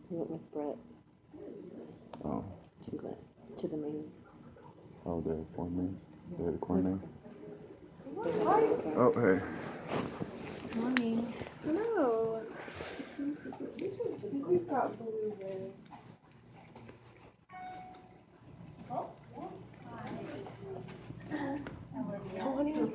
He went with Brett. Oh. To the main. Oh, the corn main? The corn main? Hi. Oh, hey. Morning. Hello. We've got blueberry. Morning.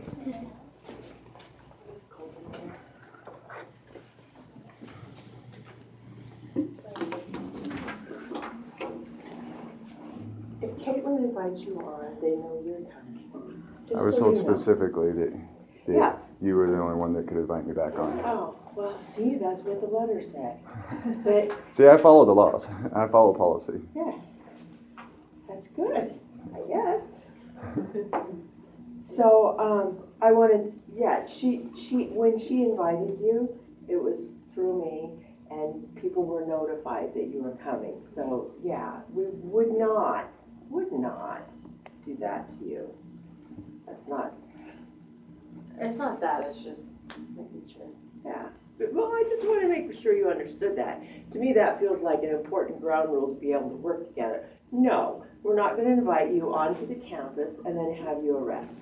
If Caitlin invites you on, they know you're coming. I was told specifically that Yeah. you were the only one that could invite me back on. Oh, well, see, that's what the letter said. But See, I follow the laws. I follow policy. yeah, that's good, I guess. So, I wanted, yeah, when she invited you, it was through me, and people were notified that you were coming. So, yeah, we would not do that to you. That's not, It's not that, it's just making sure. yeah. Well, I just want to make sure you understood that. To me, that feels like an important ground rule to be able to work together. No, we're not going to invite you onto the campus and then have you arrested.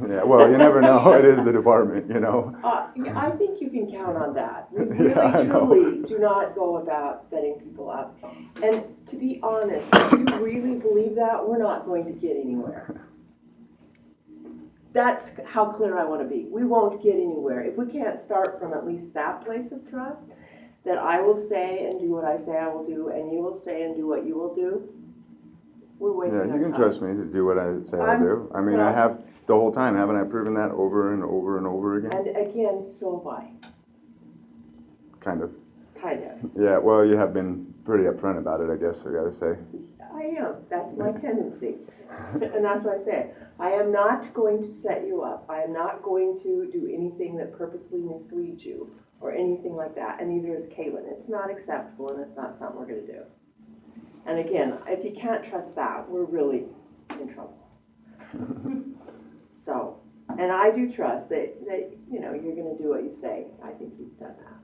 Yeah, well, you never know. It is the department, you know. I think you can count on that. We really, Yeah, truly do not go about setting people up. And to be honest, if you really believe that, we're not going to get anywhere. That's how clear I want to be. We won't get anywhere. If we can't start from at least that place of trust, that I will say and do what I say I will do, and you will say and do what you will do, we're wasting our Yeah, time. you can trust me to do what I say I'll do. I mean, I have the whole time. Haven't I proven that over and over and over again? And again, so have I. Kind of. Kind of. Yeah, well, you have been pretty upfront about it, I guess, I gotta say. I am. That's my tendency. And that's why I say, I am not going to set you up. I am not going to do anything that purposely misleads you or anything like that. And neither is Caitlin. It's not acceptable, and it's not something we're going to do. And again, if you can't trust that, we're really in trouble. So, and I do trust that you know, you're going to do what you say. I think you've done that.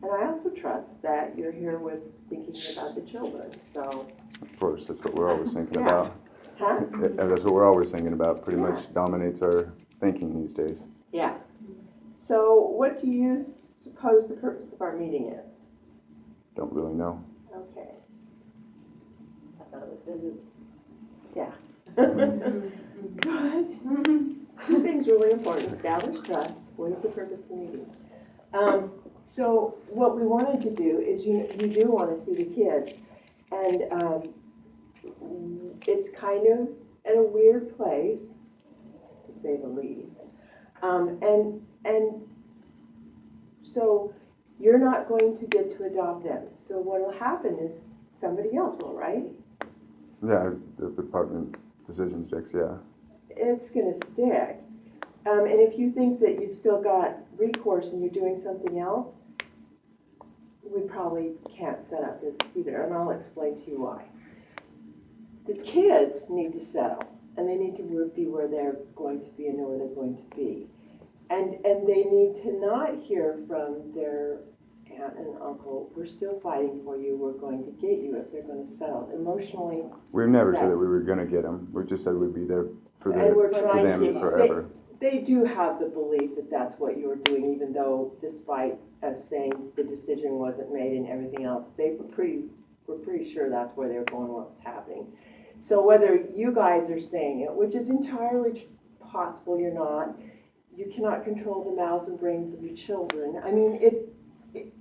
And I also trust that you're here with thinking about the children. So, Of course, that's what we're always thinking Yeah. about. huh? And that's what we're always thinking about. Pretty Yeah. much dominates our thinking these days. Yeah. So what do you suppose the purpose of our meeting is? Don't really know. Okay. I thought it was visits. Yeah. Good. Two things really important. Establish trust. What is the purpose of the meeting? So what we wanted to do is you do want to see the kids. And it's kind of at a weird place, to say the least. And so you're not going to get to adopt them. So what will happen is somebody else will, right? Yeah, the department decision sticks, yeah. It's going to stick. And if you think that you've still got recourse and you're doing something else, we probably can't set up visits either. And I'll explain to you why. The kids need to settle, and they need to be where they're going to be and know where they're going to be. And they need to not hear from their aunt and uncle, we're still fighting for you, we're going to get you, if they're going to settle. Emotionally, We've never said that we were going to get them. We just said we'd be there for them forever. They do have the belief that that's what you were doing, even though despite us saying the decision wasn't made and everything else, we're pretty sure that's where they were going, what was happening. So whether you guys are saying it, which is entirely possible you're not, you cannot control the mouths and brains of your children. I mean,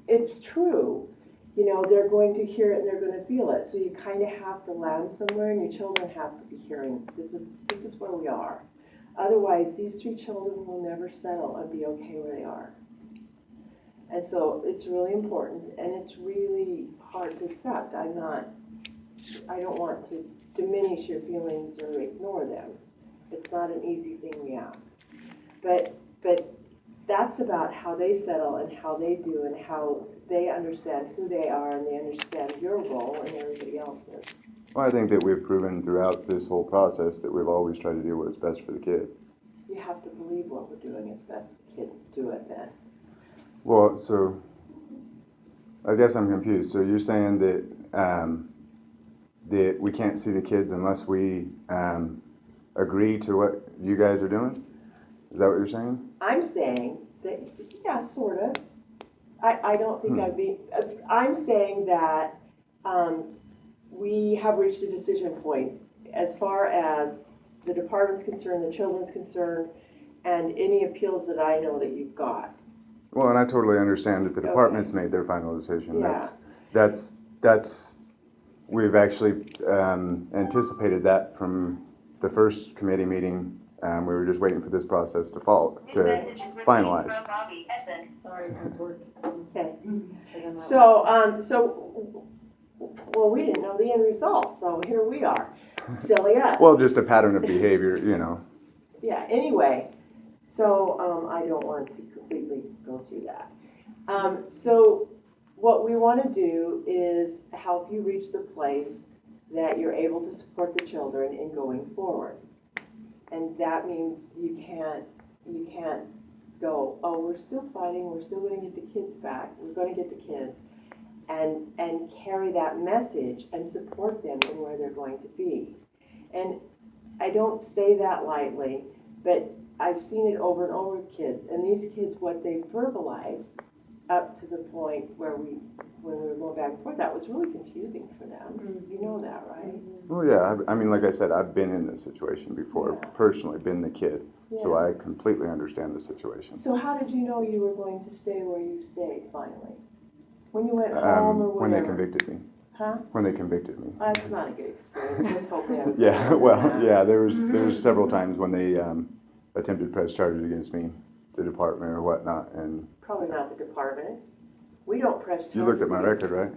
it's true. You know, they're going to hear it and they're going to feel it. So you kind of have to land somewhere, and your children have to be hearing, this is where we are. Otherwise, these three children will never settle and be okay where they are. And so it's really important, and it's really hard to accept. I don't want to diminish your feelings or ignore them. It's not an easy thing we ask. But that's about how they settle and how they do and how they understand who they are and they understand your role and everybody else's. Well, I think that we've proven throughout this whole process that we've always tried to do what's best for the kids. You have to believe what we're doing is best. The kids do it then. Well, so I guess I'm confused. So you're saying that that we can't see the kids unless we agree to what you guys are doing? Is that what you're saying? I'm saying that, yeah, sort of. I don't think I'm saying that we have reached a decision point as far as the department's concerned, the children's concerned, and any appeals that I know that you've got. Well, and I totally understand that the department's made their final decision. Yeah. That's we've actually anticipated that from the first committee meeting. We were just waiting for this process to finalize. Sorry, that's working. Okay. So, well, we didn't know the end result, so here we are. Silly us. Well, just a pattern of behavior, you know. Yeah, anyway, so I don't want to completely go through that. So what we want to do is help you reach the place that you're able to support the children in going forward. And that means you can't go, oh, we're still fighting, we're still going to get the kids back, we're going to get the kids, and carry that message and support them in where they're going to be. And I don't say that lightly, but I've seen it over and over with kids, and these kids, what they verbalize up to the point where when we were going back and forth, that was really confusing for them. You know that, right? Well, yeah. I mean, like I said, I've been in this situation before, personally, been the kid. So I completely understand the situation. So how did you know you were going to stay where you stayed finally? When you went home or when whatever? they convicted me. Huh? When they convicted me. That's not a good experience. Let's hope they haven't. Yeah, well, yeah, there was several times when they attempted to press charges against me, the department or whatnot, and Probably not the department. We don't press charges. you looked at my record, right?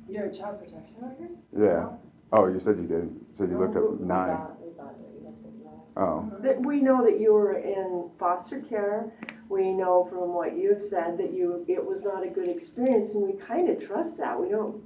You're a child protection worker? Yeah. Oh, you said you did. You said you looked up 9. Oh. That we know that you were in foster care. We know from what you've said that it was not a good experience, and we kind of trust that. We don't.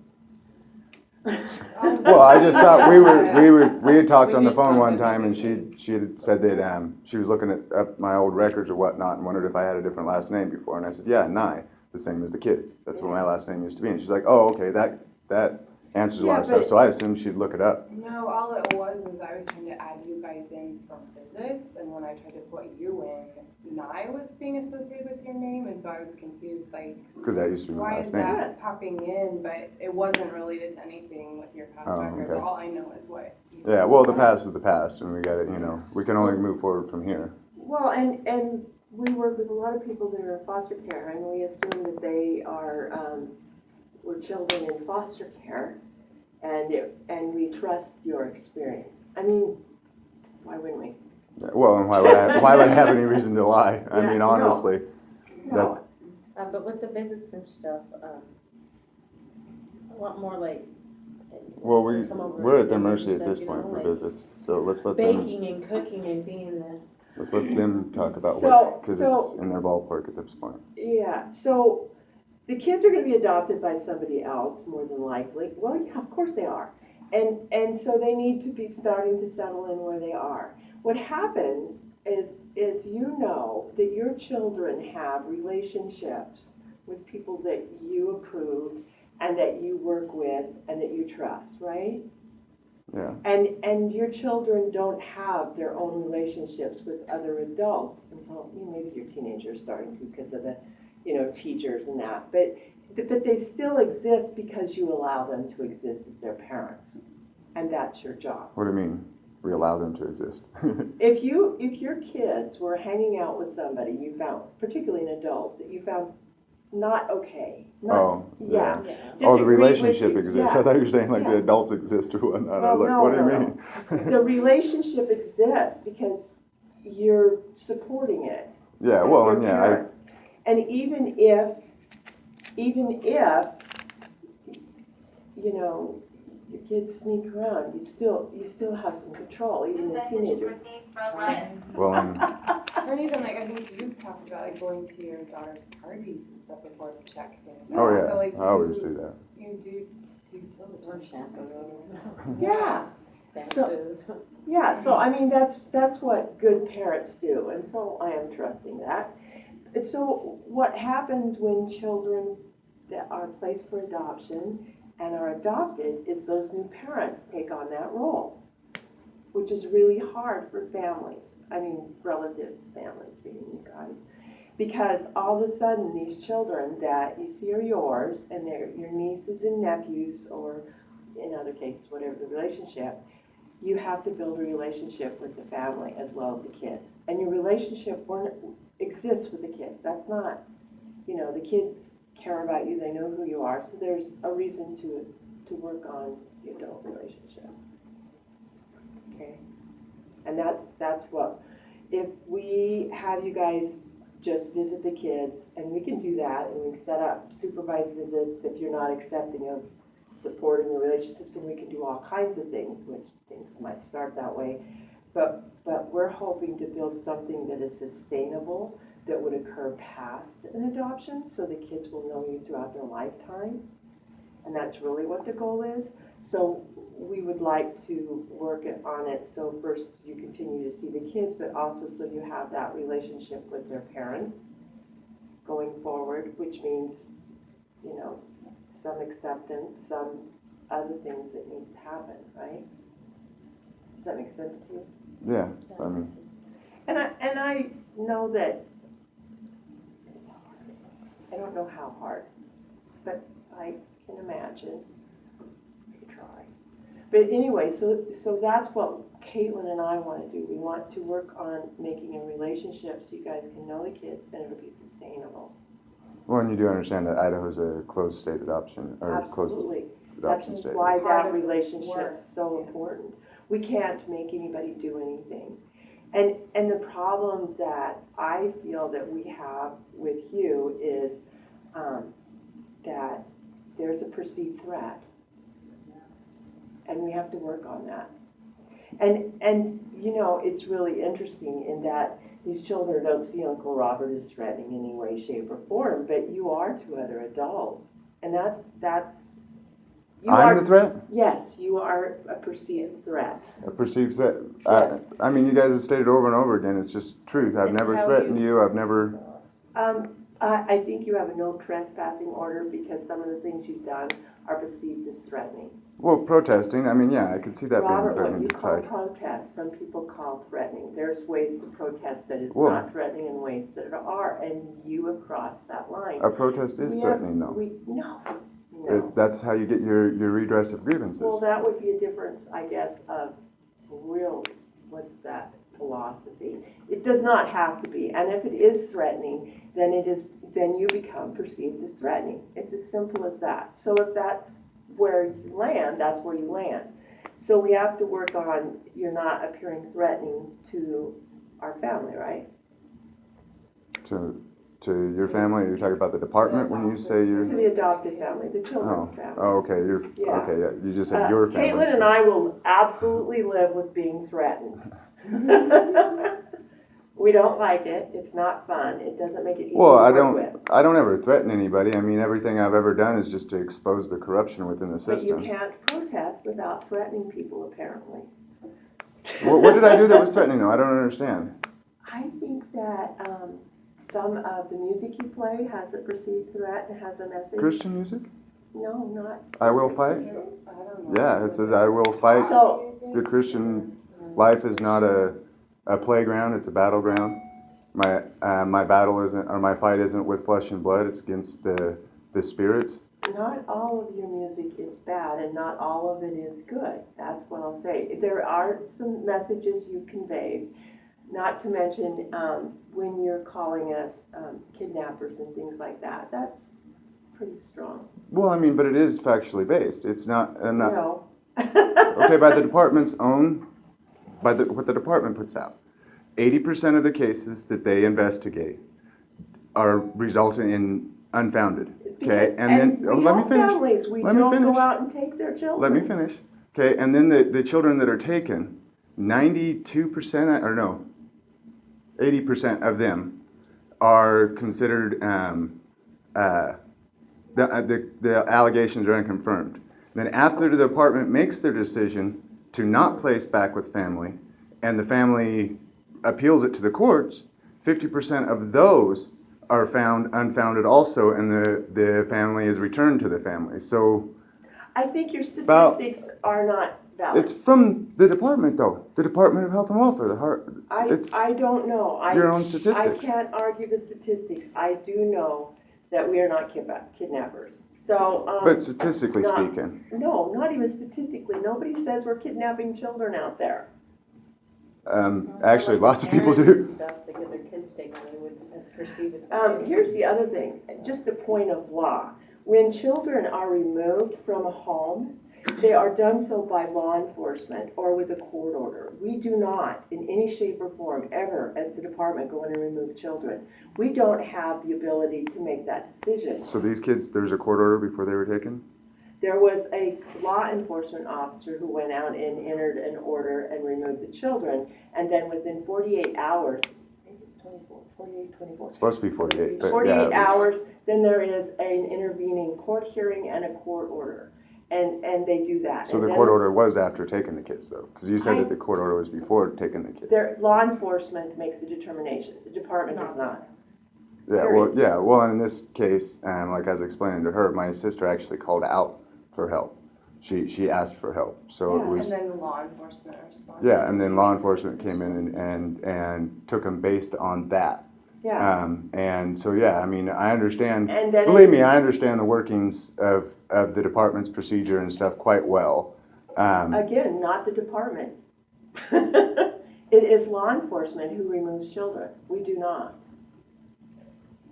Well, I just thought we had talked on the phone one time, and she had said that she was looking at up my old records or whatnot and wondered if I had a different last name before, and I said, yeah, Nye, the same as the kids. That's what my last name used to be, and she's like, oh, okay, that answers a lot of stuff. So I assumed she'd look it up. No, all it was I was trying to add you guys in for visits, and when I tried to put you in, Nye was being associated with your name, and so I was confused, like, Because that used to be my why last is name. that popping in? But it wasn't related to anything with your past records. okay. All I know is what. Yeah, well, the past is the past, and we got it. You know, we can only move forward from here. Well, and we work with a lot of people that are in foster care, and we assume that they were children in foster care, and we trust your experience. I mean, why wouldn't we? Yeah, well, and why would I have any reason to lie? I mean, honestly. No. But with the visits and stuff, I want more like. Well, come over we're and at their visit mercy and at this stuff, point you know, for like visits. So let's let them. Baking and cooking and being the. Let's let them talk about So- because so- it's in their ballpark at this point. Yeah, so the kids are going to be adopted by somebody else, more than likely. Well, yeah, of course they are. And so they need to be starting to settle in where they are. What happens is you know that your children have relationships with people that you approve and that you work with and that you trust, right? Yeah. And your children don't have their own relationships with other adults until maybe your teenagers starting to because of the teachers and that. But they still exist because you allow them to exist as their parents, and that's your job. What do you mean? We allow them to exist. If your kids were hanging out with somebody you found, particularly an adult, that you found not okay, Yeah. Yeah. Oh, the disagree with relationship you, exists. yeah. I thought you were saying like Yeah. the adults exist or whatnot. I Well, was like, no, what do you no, mean? The relationship exists because you're supporting it. Yeah. as Well, their and yeah. parent. And even if your kids sneak around, you still have some control, even the teenagers. Well, Or even like I think you've talked about like going to your daughter's parties and stuff before to check things. oh yeah. So, like, I always do that. You do totally Yeah, Benches. yeah. So I mean, that's what good parents do, and so I am trusting that. So what happens when children that are placed for adoption and are adopted is those new parents take on that role, which is really hard for families. I mean, relatives, families, being you guys. Because all of a sudden, these children that you see are yours, and they're your nieces and nephews, or in other cases, whatever the relationship, you have to build a relationship with the family as well as the kids. And your relationship exists with the kids. That's not, the kids care about you, they know who you are, so there's a reason to work on the adult relationship. Okay? And that's what, if we have you guys just visit the kids, and we can do that, and we can set up supervised visits if you're not accepting of supporting the relationships, and we can do all kinds of things, which things might start that way. But we're hoping to build something that is sustainable, that would occur past an adoption, so the kids will know you throughout their lifetime. And that's really what the goal is. So we would like to work on it so first you continue to see the kids, but also so you have that relationship with their parents going forward, which means, some acceptance, some other things that needs to happen, right? Does that make sense to you? Yeah, I mean, And I know that it's hard. I don't know how hard, but I can imagine. I could try. But anyway, so that's what Caitlin and I want to do. We want to work on making a relationship so you guys can know the kids and it'll be sustainable. well, and you do understand that Idaho's a closed state adoption, or Absolutely. closed That's adoption state. why Part that of this relationship work. is so important. We can't make anybody do anything. And the problem that I feel that we have with you is that there's a perceived threat. And we have to work on that. And it's really interesting in that these children don't see Uncle Robert as threatening in any way, shape, or form, but you are to other adults. And that's... I'm the threat? Yes, you are a perceived threat. A perceived threat? Yes. I mean, you guys have stated over and over again, it's just truth. I've It's never how threatened you, I've never... I think you have a no trespassing order because some of the things you've done are perceived as threatening. Well, protesting, I mean, yeah, I could see that Robert, being what threatening you to call type. protest, some people call threatening. There's ways to protest that is Well- not threatening and ways that are, and you have crossed that line. A protest is threatening, though. No. That's how you get your redress of grievances. Well, that would be a difference, I guess, of real, what's that, philosophy. It does not have to be, and if it is threatening, then you become perceived as threatening. It's as simple as that. So if that's where you land, that's where you land. So we have to work on you're not appearing threatening to our family, right? To your family, you're talking about the department when you say To you're... the adopted family, the children's family. Oh, okay, Yeah. okay, yeah, you just said your family. Caitlin and I will absolutely live with being threatened. We don't like it. It's not fun. It doesn't make it easy Well, to work with. I don't ever threaten anybody. I mean, everything I've ever done is just to expose the corruption within the But you system. can't protest without threatening people, apparently. What did I do that was threatening, though? I don't understand. I think that some of the music you play has a perceived threat and has a message. Christian music? No, not. I will fight? I don't know. Yeah, it says I will fight. So- The Christian life is not a playground, it's a battleground. My battle isn't, or my fight isn't with flesh and blood, it's against the spirits. Not all of your music is bad and not all of it is good. That's what I'll say. There are some messages you conveyed, not to mention when you're calling us kidnappers and things like that. That's pretty strong. Well, I mean, but it is factually based. It's not, No. okay, by the department's own, what the department puts out. 80% of the cases that they investigate are resulting in unfounded. Okay, and then let me finish. Families, we Let me don't finish. go out and take their children. Let me finish. Okay, and then the children that are taken, 92%, or no, 80% of them are considered, the allegations are unconfirmed. Then after the department makes their decision to not place back with family, and the family appeals it to the courts, 50% of those are found unfounded also, and the family is returned to the family. So I think your About- statistics are not valid. it's from the department, though, the Department of Health and Welfare. It's I don't know. your own I statistics. can't argue the statistics. I do know that we are not kidnappers. So, But statistically not- speaking, no, not even statistically. Nobody says we're kidnapping children out there. actually, lots of people Parents do. and stuff, they get their kids taken, they would perceive it. Here's the other thing, just a point of law. When children are removed from a home, they are done so by law enforcement or with a court order. We do not, in any shape or form, ever, at the department, go in and remove children. We don't have the ability to make that decision. So these kids, there's a court order before they were taken? There was a law enforcement officer who went out and entered an order and removed the children, and then within 48 hours, I think it's 24. It's supposed to be 48, but yeah. 48 it was- hours, then there is an intervening court hearing and a court order, and they do that. So And the then court order was after taking the kids, though? Because you said that the court order was before taking the kids. Law enforcement makes the determination, the department does not. Well, in this case, like I was explaining to her, my sister actually called out for help. She asked for help, so it Yeah, was, And then law enforcement responded. yeah, and then law enforcement came in and took them based on that. Yeah, And so, yeah, I mean, I understand, and then believe me, it's- I understand the workings of the department's procedure and stuff quite well. Again, not the department. It is law enforcement who removes children, we do not.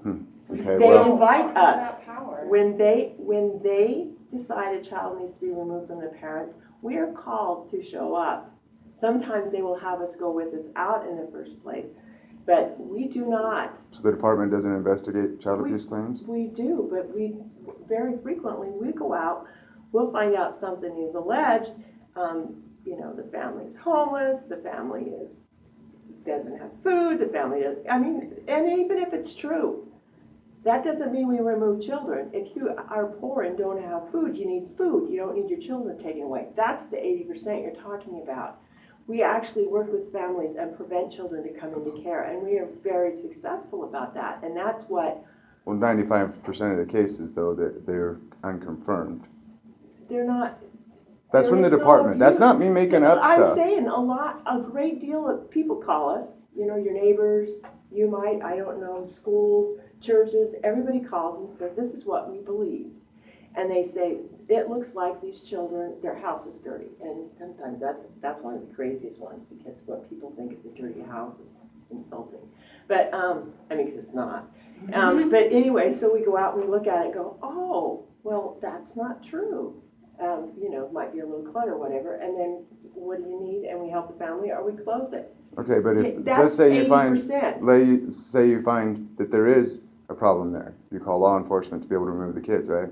Okay, They well, invite That us. power. When they decide a child needs to be removed from the parents, we are called to show up. Sometimes they will have us go with us out in the first place, but we do not. so the department doesn't investigate child We- abuse claims? We do, but we, very frequently, we go out, we'll find out something is alleged, the family's homeless, the family doesn't have food, the family does, and even if it's true, that doesn't mean we remove children. If you are poor and don't have food, you need food. You don't need your children taken away. That's the 80% you're talking about. We actually work with families and prevent children to come into care, and we are very successful about that. And that's what, Well, 95% of the cases, though, they're unconfirmed. they're not. That's from the there is no department. That's abuse. not me making up I'm stuff. saying a great deal of people call us, your neighbors, you might, I don't know, schools, churches, everybody calls and says, this is what we believe. And they say, it looks like these children, their house is dirty. And sometimes that's one of the craziest ones, because what people think is a dirty house is insulting. But, 'cause it's not. But anyway, so we go out and we look at it and go, oh, well, that's not true. Might be a little clutter or whatever. And then what do you need? And we help the family, or we close it. Okay, but if, That's let's say you find, 80%. say you find that there is a problem there, you call law enforcement to be able to remove the kids, right?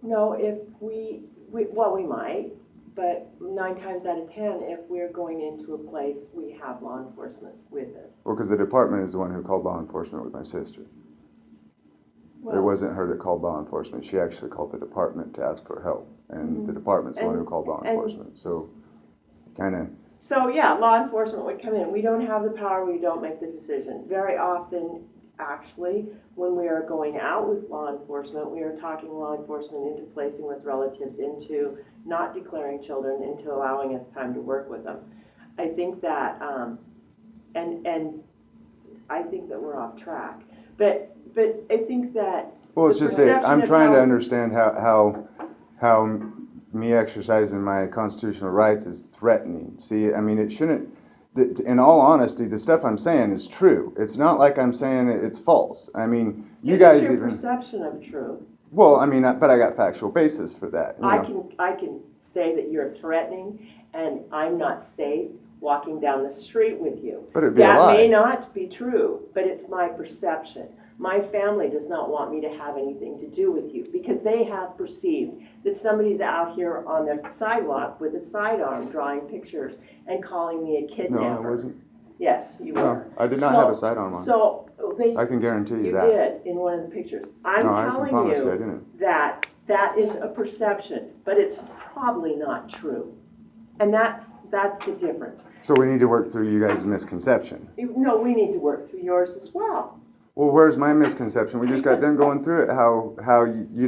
No, if we might, but 9 times out of 10, if we're going into a place, we have law enforcement with us. Well, because the department is the one who called law enforcement with my sister. It Well, wasn't her that called law enforcement. She actually called the department to ask for help, and the department's the one who called law And- enforcement. So, kind of. So, yeah, law enforcement would come in. We don't have the power, we don't make the decision. Very often, actually, when we are going out with law enforcement, we are talking law enforcement into placing with relatives, into not declaring children, into allowing us time to work with them. I think that, and I think that we're off track. But I think that Well, it's the just that I'm perception of trying to how- understand how me exercising my constitutional rights is threatening. See, I mean, it shouldn't. In all honesty, the stuff I'm saying is true. It's not like I'm saying it's false. I mean, you it guys is your even. perception of truth. Well, I mean, but I got factual basis for that. You know? I can say that you're threatening, and I'm not safe walking down the street with you. But it'd be a That lie. may not be true, but it's my perception. My family does not want me to have anything to do with you, because they have perceived that somebody's out here on the sidewalk with a sidearm drawing pictures and calling me a No, kidnapper. I wasn't. Yes, you No, were. I did not So- have a sidearm on. So they, I can guarantee you you that. did in one of the pictures. I'm No, I can telling promise you I you didn't. that that is a perception, but it's probably not true. And that's the difference. So we need to work through you guys' misconception. No, we need to work through yours as well. Well, where's my misconception? We just got done going through it, how you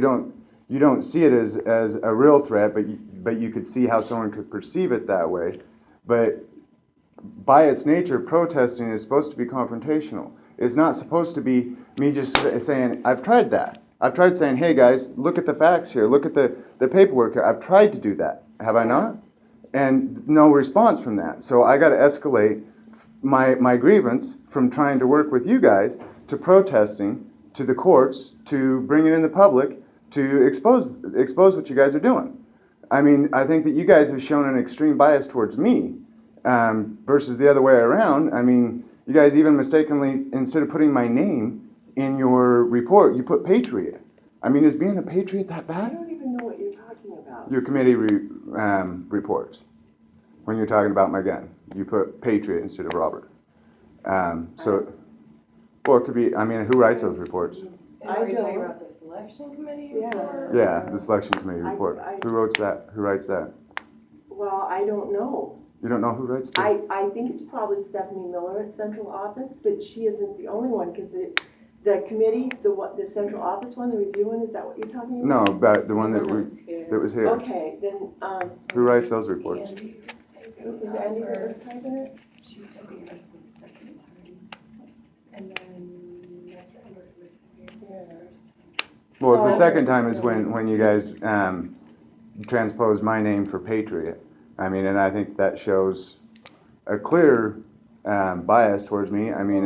don't see it as a real threat, but you could see how someone could perceive it that way. But by its nature, protesting is supposed to be confrontational. It's not supposed to be me just saying, I've tried that. I've tried saying, hey guys, look at the facts here, look at the paperwork here. I've tried to do that, have I not? And no response from that. So I got to escalate my grievance from trying to work with you guys to protesting, to the courts, to bringing in the public, to expose what you guys are doing. I mean, I think that you guys have shown an extreme bias towards me versus the other way around. I mean, you guys even mistakenly, instead of putting my name in your report, you put Patriot. I mean, is being a patriot that I bad? don't even know what you're talking about. Your committee reports. When you're talking about my gun, you put Patriot instead of Robert. Well, it could be, I mean, who writes those reports? And are you talking about the selection committee Yeah. report? Yeah, the selection committee report. I- Who writes that? Who writes that? Well, I don't know. You don't know who writes that? I think it's probably Stephanie Miller at central office, but she isn't the only one, because the committee, the central office one, the review one, is that what you're talking No, about? but the one that was here. Okay, then, Who writes those reports? is Andy Rivers typing it? She was typing it the second time. And then I can't remember who was here. Well, the second time is when you guys transposed my name for Patriot. I mean, and I think that shows a clear bias towards me. I mean,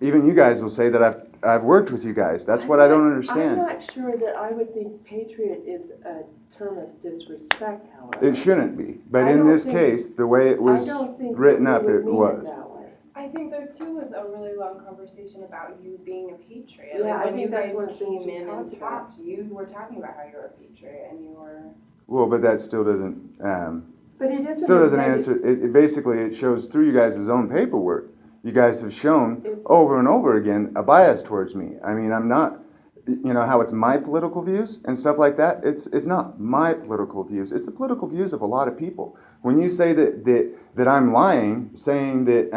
even you guys will say that I've worked with you guys. That's what I don't understand. I'm not sure that I would think patriot is a term of disrespect, however. It shouldn't be, but I in don't this think- case, the way it was I don't think written we up, would it mean was. that way. I think there too was a really long conversation about you being a patriot. Yeah, Like I when think you that's guys one of the things came we in and talked about. talked, you were talking about how you're a patriot and you were. Well, but that still doesn't But it isn't. still doesn't intended- answer. It basically it shows through you guys' own paperwork. You guys have shown over and over again a bias towards me. I mean, I'm not. You know how it's my political views and stuff like that. It's not my political views. It's the political views of a lot of people. When you say that I'm lying, saying that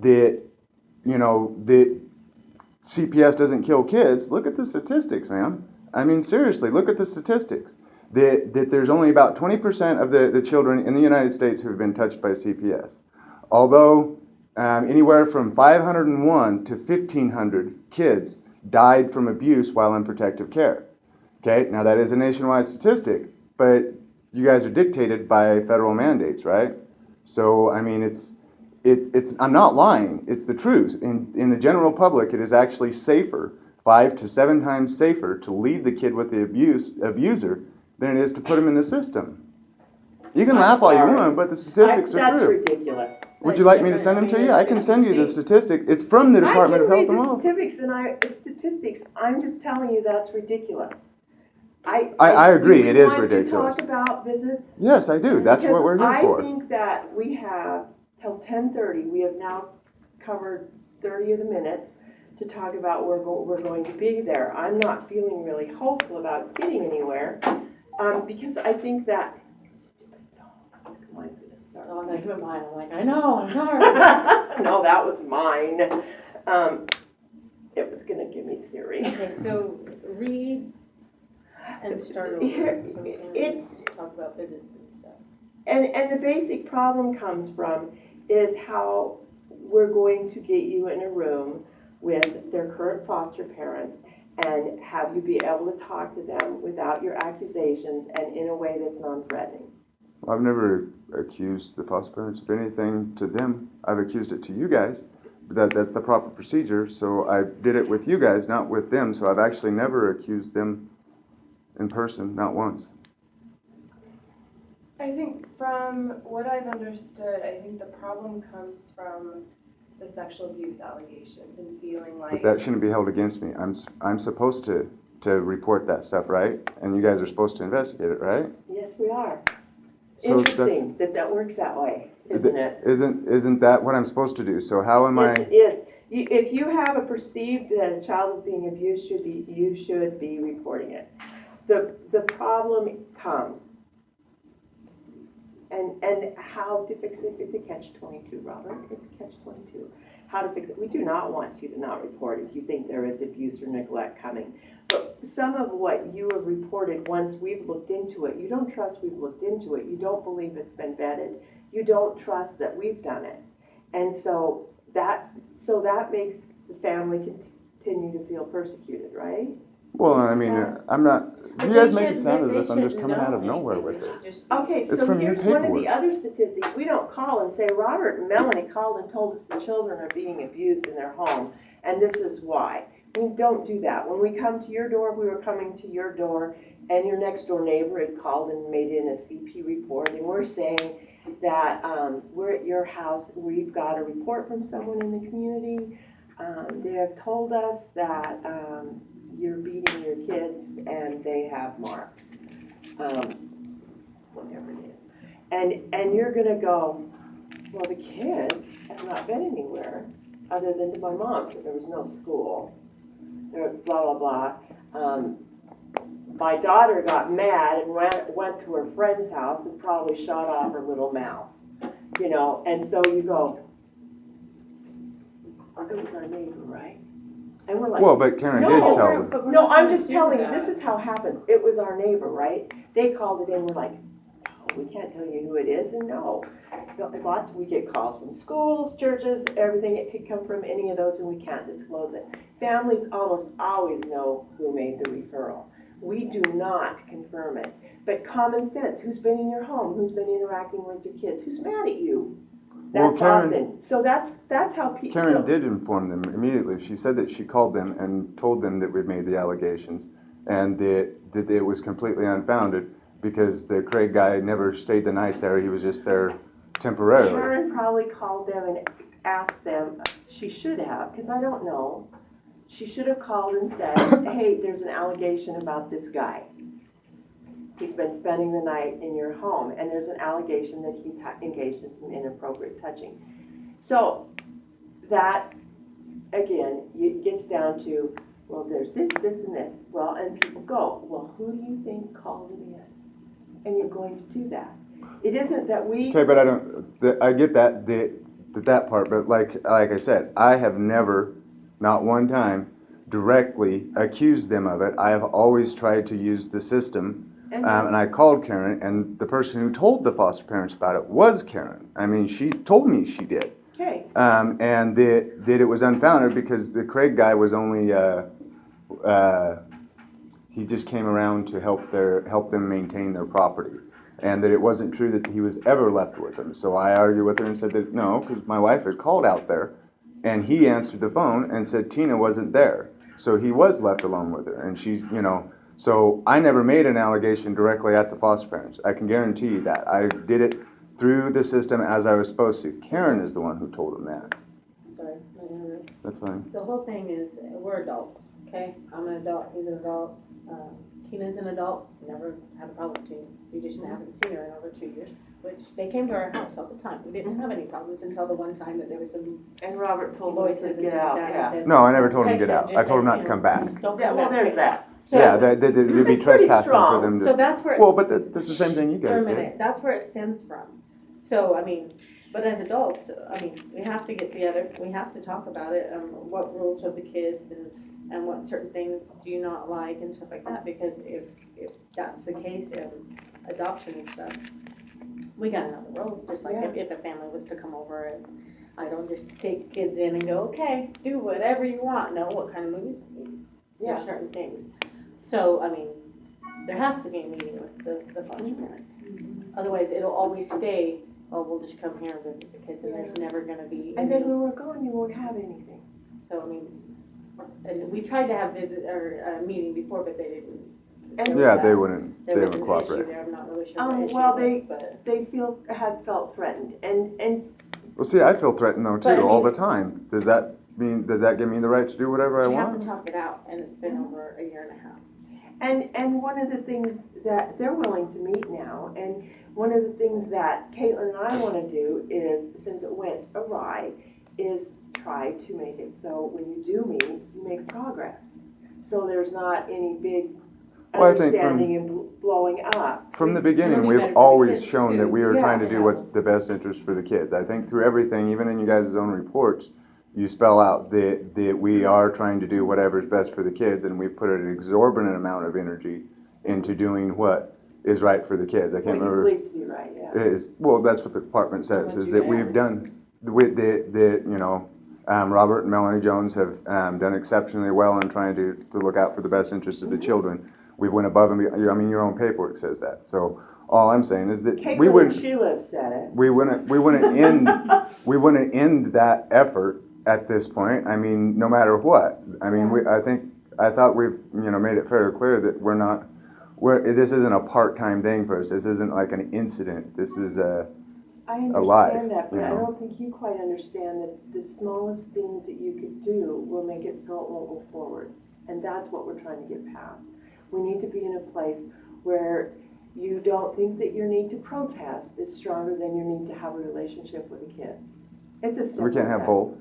that CPS doesn't kill kids, look at the statistics, man. I mean, seriously, look at the statistics. That there's only about 20% of the children in the United States who have been touched by CPS. Although anywhere from 501 to 1,500 kids died from abuse while in protective care. Okay, now that is a nationwide statistic, but you guys are dictated by federal mandates, right? So, I mean, it's I'm not lying, it's the truth. In the general public, it is actually safer, 5 to 7 times safer to leave the kid with the abuser than it is to put him in the system. You can laugh all you sorry. want, but the statistics are That's true. ridiculous. Would you like me to send them to you? I can send you the statistic. It's from the Department of Health and I Welfare. can read the statistics, I'm just telling you that's ridiculous. I agree, it is ridiculous. You want to talk about visits? Yes, I do. That's what we're here Because for. I think that we have, till 10:30, we have now covered 30 of the minutes to talk about where we're going to be there. I'm not feeling really hopeful about getting anywhere, because I think that, stupid dog, mine's gonna start. Oh, I put mine, I'm like, I know, I'm sorry. No, that was mine. It was gonna give me Siri. Okay, so read and start over, Here, so we it- can talk about visits and stuff. And the basic problem comes from is how we're going to get you in a room with their current foster parents and have you be able to talk to them without your accusations and in a way that's non-threatening. I've never accused the foster parents of anything to them. I've accused it to you guys. That's the proper procedure. So I did it with you guys, not with them. So I've actually never accused them in person, not once. I think from what I've understood, I think the problem comes from the sexual abuse allegations and feeling like. But that shouldn't be held against me. I'm supposed to report that stuff, right? And you guys are supposed to investigate it, right? Yes, we are. So Interesting that works that way, isn't it? Isn't that what I'm supposed to do? So how am Yes, I? it is. If you have a perceived that a child is being abused, you should be reporting it. The problem comes, and how to fix it, it's a catch-22, Robert, it's a catch-22. how to fix it. We do not want you to not report if you think there is abuse or neglect coming. But some of what you have reported, once we've looked into it, you don't trust we've looked into it. You don't believe it's been vetted. You don't trust that we've done it. And so that makes the family continue to feel persecuted, right? Well, I mean, I'm not, you guys make it sound They as if I'm just shouldn't coming out know of nowhere anything. with They it. should just- Okay, It's so from your here's one of paperwork. the other statistics. We don't call and say, Robert and Melanie called and told us the children are being abused in their home, and this is why. We don't do that. When we come to your door, we were coming to your door, and your next door neighbor had called and made in a CP report, and we're saying that we're at your house, we've got a report from someone in the community. They have told us that you're beating your kids and they have marks, whatever it is. And you're gonna go, well, the kids have not been anywhere other than to my mom's, where there was no school. There, blah, blah, blah. My daughter got mad and went to her friend's house and probably shot off her little mouth, you know, and so you go, it was our neighbor, right? And we're like, Well, but Karen No, did tell But them. we're no, not I'm gonna just do telling you, that. this is how it happens. It was our neighbor, right? They called it in, we're like, no, we can't tell you who it is, and no. We get calls from schools, churches, everything. It could come from any of those, and we can't disclose it. Families almost always know who made the referral. We do not confirm it. But common sense, who's been in your home? Who's been interacting with your kids? Who's mad at you? Well, That's Karen- often. So that's how people. Karen did inform them immediately. She said that she called them and told them that we'd made the allegations and that it was completely unfounded because the Craig guy never stayed the night there. He was just there temporarily. Karen probably called them and asked them, she should have, because I don't know. She should have called and said, hey, there's an allegation about this guy. He's been spending the night in your home, and there's an allegation that he's engaged in some inappropriate touching. So that, again, it gets down to, well, there's this, this, and this. Well, and people go, well, who do you think called it in? And you're going to do that. It isn't that we... Okay, but I get that part, but like I said, I have never, not one time, directly accused them of it. I have always tried to use the system, and I called Karen, and the person who told the foster parents about it was Karen. I mean, she told me she did. Okay. And that it was unfounded because the Craig guy was only, he just came around to help them maintain their property. And that it wasn't true that he was ever left with them. So I argued with her and said that no, because my wife had called out there, and he answered the phone and said Tina wasn't there. So he was left alone with her, and she, you know, so I never made an allegation directly at the foster parents. I can guarantee you that. I did it through the system as I was supposed to. Karen is the one who told him that. Sorry, I interrupted. That's fine. The whole thing is, we're adults, okay? I'm an adult, he's an adult, Tina's an adult, never had a problem with Tina. We just haven't seen her in over 2 years, which they came to our house all the time. We didn't have any problems until the one time that there was some And Robert told us voices to and get stuff out, like that. yeah. and said, No, I never told him to get Text out. him, I just told him said, not to you come know, back. Don't Yeah, come well, back. there's that. So, Yeah, it'd be That's pretty trespassing for strong. them to. So that's where Well, it's, but that's the same thing you for a guys minute, did. that's where it stems from. So, I mean, but as adults, I mean, we have to get together, we have to talk about it, what rules are the kids and what certain things do you not like and stuff like that, because if that's the case in adoption and stuff, we gotta know the rules, just like if a family was to come over and I don't just take kids in and go, okay, do whatever you want, know what kind of movies, Yeah. there's certain things. So, I mean, there has to be a meeting with the foster parents. Otherwise, it'll always stay, oh, we'll just come here and visit the kids, and there's never gonna be And then any. when we're gone, you won't have anything. So, I mean, and we tried to have a meeting before, but they didn't. And Yeah, they wouldn't There was an issue cooperate. there, I'm not really sure what issue well, it was, but. they had felt threatened, and Well, see, I feel threatened though But I too, all mean- the time. Does that give me the right to do whatever I You have want? to talk it out, and it's been over a year and a half. And one of the things that they're willing to meet now, and one of the things that Caitlin and I want to do is, since it went awry, is try to make it so when you do meet, you make progress. So there's not any big Well, I think understanding and blowing up. From the It'll beginning, be we've better for the always kids, shown that too. we are Yeah. trying to do what's the best interest for the kids. I think through everything, even in you guys' own reports, you spell out that we are trying to do whatever's best for the kids, and we put an exorbitant amount of energy into doing what is right for the kids. I can't What you remember. believe to be right, yeah. Well, that's what the department says, is that we've done, with Robert and Melanie Jones have done exceptionally well in trying to look out for the best interest of the children. We went above and beyond. I mean, your own paperwork says that. So all I'm saying is that we Caitlin and wouldn't, Sheila said it. we wouldn't end that effort at this point. I mean, no matter what. I mean, I thought we've made it fairly clear that this isn't a part-time thing for us. This isn't like an incident. This is I life, understand that, but you I know. don't think you quite understand that the smallest things that you could do will make it so it won't go forward. And that's what we're trying to get past. We need to be in a place where you don't think that your need to protest is stronger than your need to have a relationship with the kids. It's a simple We can't have fact. both.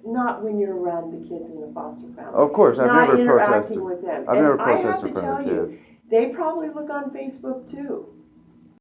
Not when you're around the kids in the foster family. Of course, I've Not never interacting protested. with them. I've never And I have protested to in front of tell the you, kids. they probably look on Facebook too.